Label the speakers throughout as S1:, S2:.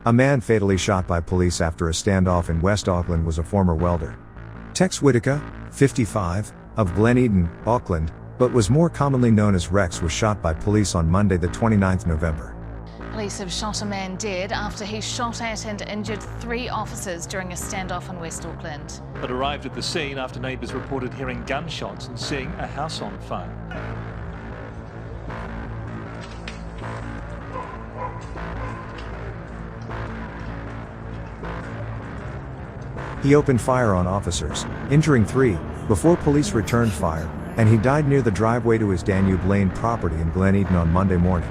S1: A man fatally shot by police after a standoff in West Auckland was a former welder. Tex Whitaker, 55, of Glen, Auckland, but was more commonly known as Rex, was shot by police on Monday the 29th November.
S2: Police have shot a man dead after he shot at and injured 3 officers during a standoff in West Auckland.
S3: It arrived at the scene after neighbours reported hearing gunshots and seeing a house on fire.
S1: He opened fire on officers, injuring 3, before police returned fire, and he died near the driveway to his Danube Lane property in Glen on Monday morning.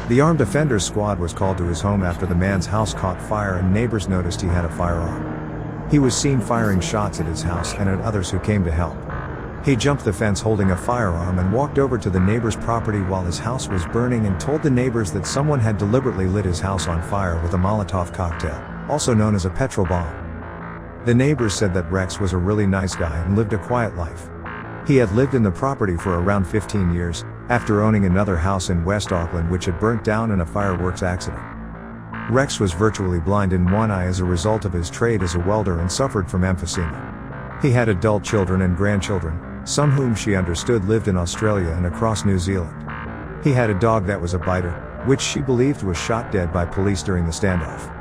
S1: The armed offenders squad was called to his home after the man's house caught fire and neighbors noticed he had a firearm. He was seen firing shots at his house and at others who came to help. He jumped the fence holding a firearm and walked over to the neighbor's property while his house was burning and told the neighbors that someone had deliberately lit his house on fire with a Molotov cocktail, also known as a petrol bomb. The neighbors said that Rex was a really nice guy and lived a quiet life. He had lived in the property for around 15 years, after owning another house in West Auckland which had burnt down in a fireworks accident. Rex was virtually blind in one eye as a result of his trade as a welder and suffered from emphysema. He had adult children and grandchildren, some whom she understood lived in Australia and across New Zealand. He had a dog that was a biter, which she believed was shot dead by police during the standoff.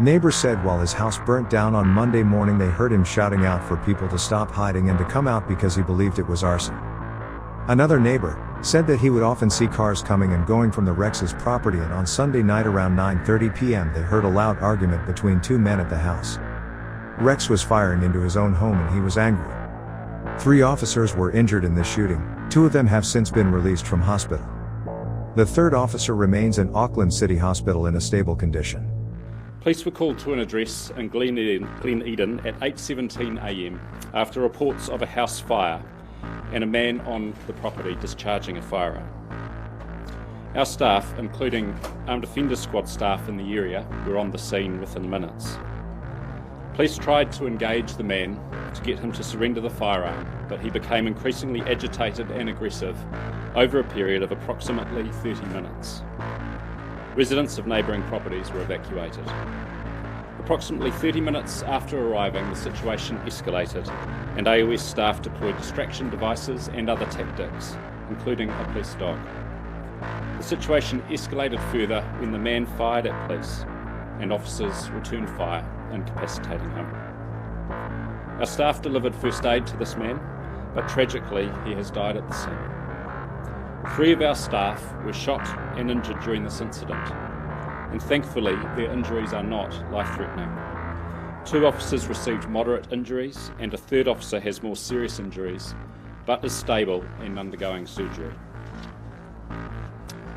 S1: Neighbors said while his house burnt down on Monday morning they heard him shouting out for people to stop hiding and to come out because he believed it was arson. Another neighbor said that he would often see cars coming and going from the Rex's property, and on Sunday night around 9:30 p.m. they heard a loud argument between 2 men at the house. Rex was firing into his own home and he was angry. 3 officers were injured in this shooting, 2 of them have since been released from hospital. The 3rd officer remains in Auckland City Hospital in a stable condition.
S4: Police were called to an address in Glen at 8:17 a.m. after reports of a house fire and a man on the property discharging a firearm. Our staff, including Armed Offender Squad staff in the area, were on the scene within minutes. Police tried to engage the man to get him to surrender the firearm, but he became increasingly agitated and aggressive over a period of approximately 30 minutes. Residents of neighbouring properties were evacuated. Approximately 30 minutes after arriving, the situation escalated and AOS staff deployed distraction devices and other tactics, including a police dog. The situation escalated further when the man fired at police and officers returned fire, incapacitating him. Our staff delivered first aid to this man, but tragically he has died at the scene. 3 of our staff were shot and injured during this incident, and thankfully their injuries are not life-threatening. 2 officers received moderate injuries and a 3rd officer has more serious injuries, but is stable and undergoing surgery.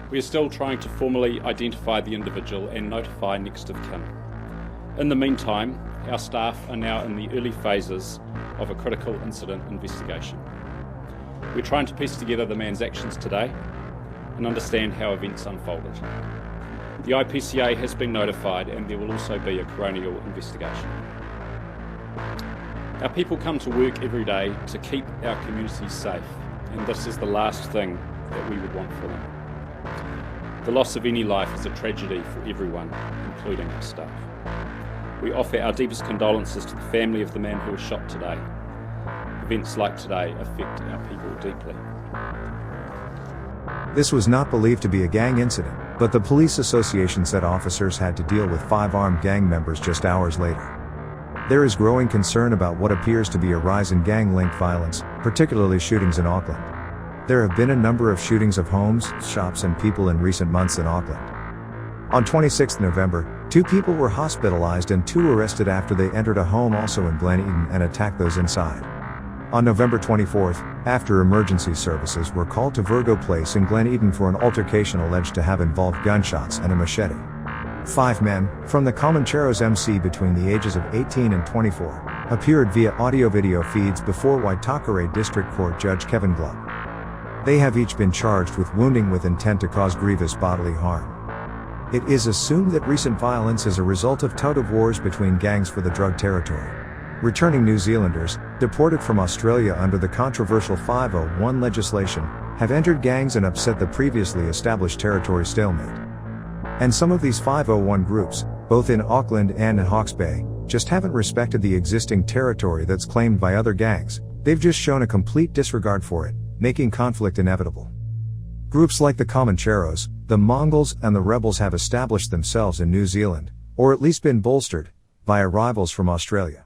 S4: We are still trying to formally identify the individual and notify next of kin. In the meantime, our staff are now in the early phases of a critical incident investigation. We're trying to piece together the man's actions today and understand how events unfolded. The IPCA has been notified and there will also be a coronial investigation. Our people come to work every day to keep our communities safe, and this is the last thing that we would want for them. The loss of any life is a tragedy for everyone, including our staff. We offer our deepest condolences to the family of the man who was shot today. Events like today affect our people deeply.
S1: This was not believed to be a gang incident, but the police association said officers had to deal with 5 armed gang members just hours later. There is growing concern about what appears to be a rise in gang-linked violence, particularly shootings in Auckland. There have been a number of shootings of homes, shops and people in recent months in Auckland. On 26 November, 2 people were hospitalized and 2 arrested after they entered a home also in Glen and attacked those inside. On November 24th, after emergency services were called to Virgo Place in Glen for an altercation alleged to have involved gunshots and a machete. 5 men, from the Comancheros MC between the ages of 18 and 24, appeared via audio-video feeds before Waitakere District Court Judge Kevin Glubb. They have each been charged with wounding with intent to cause grievous bodily harm. It is assumed that recent violence is a result of tug-of-wars between gangs for the drug territory. Returning New Zealanders, deported from Australia under the controversial 501 legislation, have entered gangs and upset the previously established territory stalemate. And some of these 501 groups, both in Auckland and in Hawke's Bay, just haven't respected the existing territory that's claimed by other gangs. They've just shown a complete disregard for it, making conflict inevitable. Groups like the Comancheros, the Mongols and the rebels have established themselves in New Zealand, or at least been bolstered, via rivals from Australia.